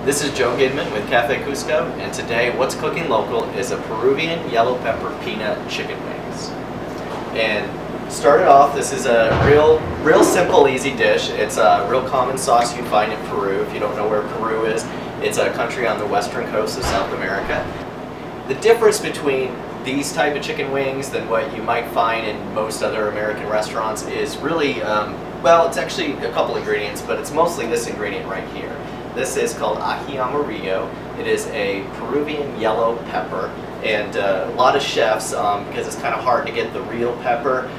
This is Joe Gidman with Cafe Cusco, and today what's cooking local is a Peruvian yellow pepper peanut chicken wings. And started off, this is a real simple, easy dish. It's a real common sauce you'd find in Peru. If you don't know where Peru is, it's a country on the western coast of South America. The difference between these type of chicken wings than what you might find in most other American restaurants is really, well, it's actually a couple ingredients, but it's mostly this ingredient right here. This is called ají amarillo. It is a Peruvian yellow pepper, and a lot of chefs, because it's kind of hard to get the real pepper,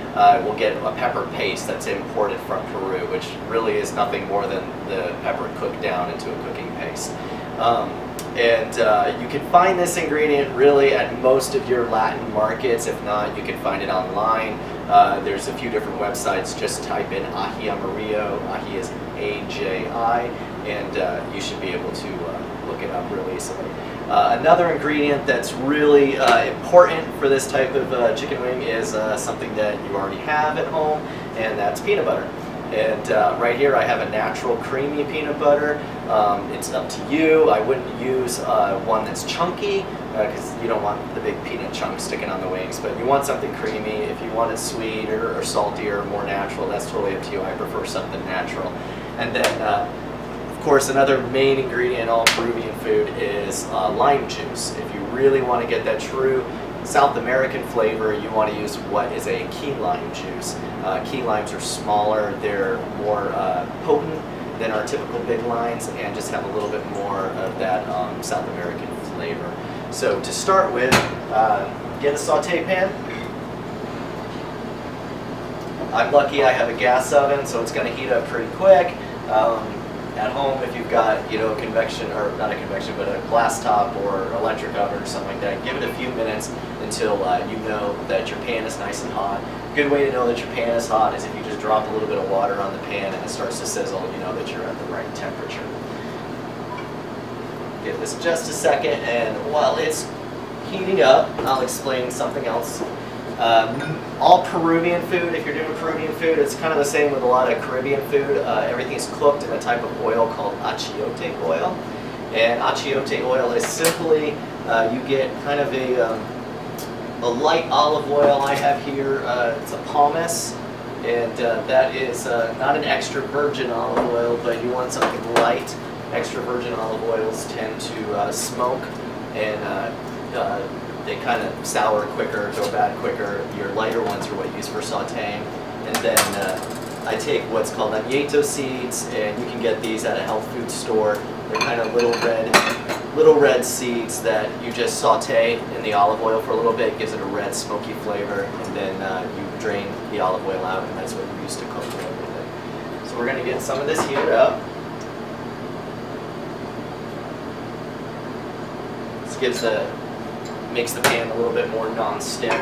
will get a pepper paste that's imported from Peru, which really is nothing more than the pepper cooked down into a cooking paste. You can find this ingredient really at most of your Latin markets. If not, you can find it online. There's a few different websites. Just type in ají amarillo. Ají is A-J-I, and you should be able to look it up real easily. Another ingredient that's really important for this type of chicken wing is something that you already have at home, and that's peanut butter. And right here I have a natural creamy peanut butter. It's up to you. I wouldn't use one that's chunky because you don't want the big peanut chunks sticking on the wings, but you want something creamy. If you want it sweet or salty or more natural, that's totally up to you. I prefer something natural. And then of course, another main ingredient in all Peruvian food is lime juice. If you really want to get that true South American flavor, you want to use what is a key lime juice. Key limes are smaller, they're more potent than our typical big limes, and just have a little bit more of that South American flavor. So to start with, get a saute pan. I'm lucky I have a gas oven, so it's going to heat up pretty quick. At home, if you've got, you know, convection, or not a convection, but a glass top or electric oven or something like that, give it a few minutes until you know that your pan is nice and hot. A good way to know that your pan is hot is if you just drop a little bit of water on the pan and it starts to sizzle, you know that you're at the right temperature. Give this just a second, and while it's heating up, I'll explain something else. All Peruvian food, if you're doing Peruvian food, it's kind of the same with a lot of Caribbean food. Everything's cooked in a type of oil called achiote oil. And achiote oil is simply, you get kind of a light olive oil I have here. It's a pomace, and that is not an extra virgin olive oil, but you want something light. Extra virgin olive oils tend to smoke, and they kind of sour quicker, go bad quicker. Your lighter ones are what you use for sauteing. And then I take what's called amaretto seeds, and you can get these at a health food store. They're kind of little red seeds that you just saute in the olive oil for a little bit. It gives it a red smoky flavor, and then you drain the olive oil out, and that's what you use to cook everything. So we're going to get some of this heated up. This makes the pan a little bit more non-stick.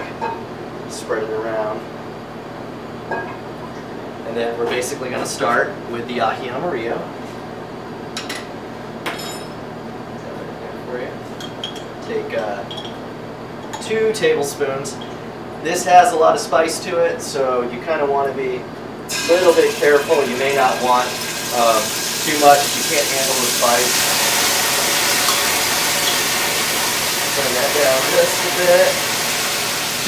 Spread it around. And then we're basically going to start with the ají amarillo. Take 2 tablespoons. This has a lot of spice to it, so you kind of want to be a little bit careful. You may not want too much if you can't handle the spice. Turn that down just a bit.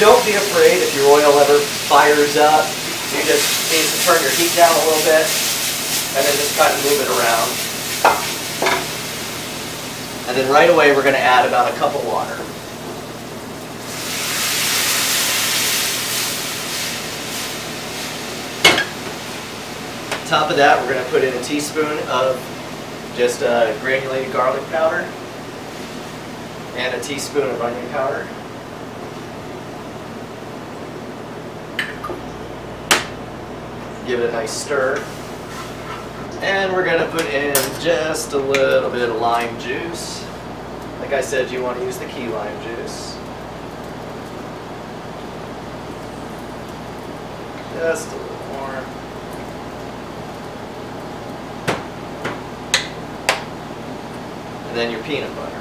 Don't be afraid if your oil ever fires up. You just need to turn your heat down a little bit and then just kind of move it around. And then right away we're going to add about a cup of water. On top of that, we're going to put in a teaspoon of just granulated garlic powder and a teaspoon of onion powder. Give it a nice stir. And we're going to put in just a little bit of lime juice. Like I said, you want to use the key lime juice. Just a little more. And then your peanut butter.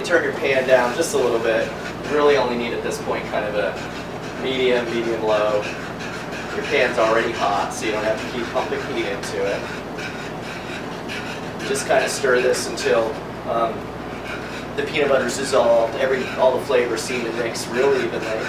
Turn your pan down just a little bit. You really only need at this point kind of a medium low. Your pan's already hot, so you don't have to keep pumping heat into it. Just kind of stir this until the peanut butter's dissolved. All the flavors seem to mix real evenly.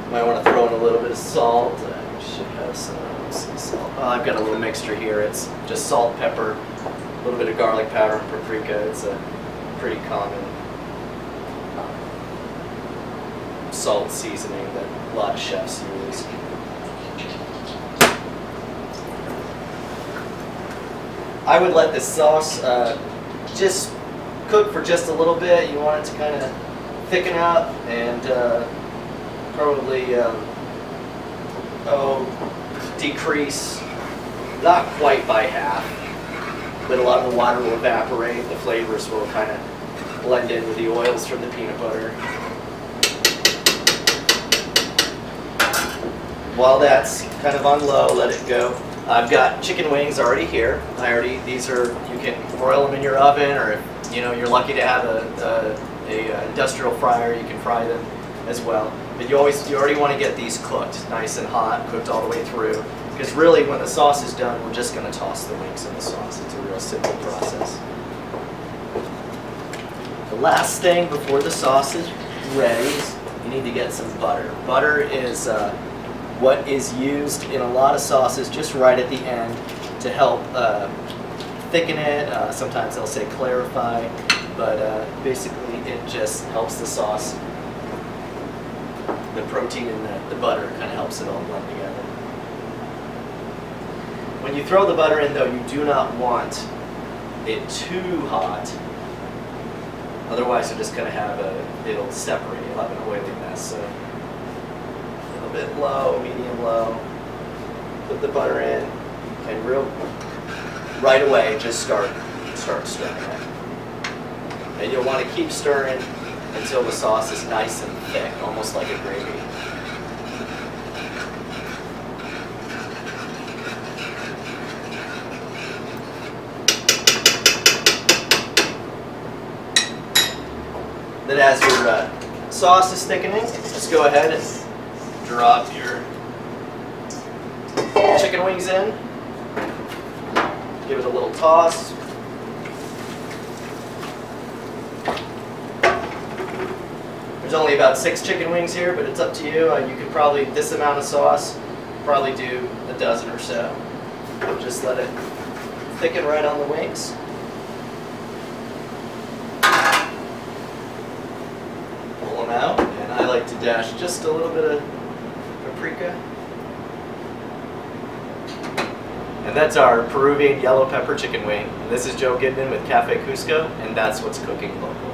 Might want to throw in a little bit of salt. I should have some salt. Oh, I've got a little mixture here. It's just salt, pepper, a little bit of garlic powder, and paprika. It's a pretty common salt seasoning that a lot of chefs use. I would let this sauce just cook for just a little bit. You want it to kind of thicken up and probably decrease, not quite by half, but a lot of the water will evaporate. The flavors will kind of blend in with the oils from the peanut butter. While that's kind of on low, let it go. I've got chicken wings already here. These are, you can broil them in your oven, or if you're lucky to have a industrial fryer, you can fry them as well. But you already want to get these cooked, nice and hot, cooked all the way through. Because really, when the sauce is done, we're just going to toss the wings in the sauce. It's a real simple process. The last thing before the sauce is ready is you need to get some butter. Butter is what is used in a lot of sauces just right at the end to help thicken it. Sometimes they'll say clarify, but basically it just helps the sauce. The protein in the butter kind of helps it all blend together. When you throw the butter in, though, you do not want it too hot. Otherwise, you're just going to have it'll separate. You'll have an oily mess. So a little bit low, medium low. Put the butter in, and right away, just start stirring it. And you'll want to keep stirring until the sauce is nice and thick, almost like a gravy. Then as your sauce is thickening, just go ahead and drop your chicken wings in. Give it a little toss. There's only about 6 chicken wings here, but it's up to you. You could probably, this amount of sauce, probably do a dozen or so. Just let it thicken right on the wings. Pull them out, and I like to dash just a little bit of paprika. And that's our Peruvian yellow pepper chicken wing. This is Joe Gidman with Cafe Cusco, and that's what's cooking locally.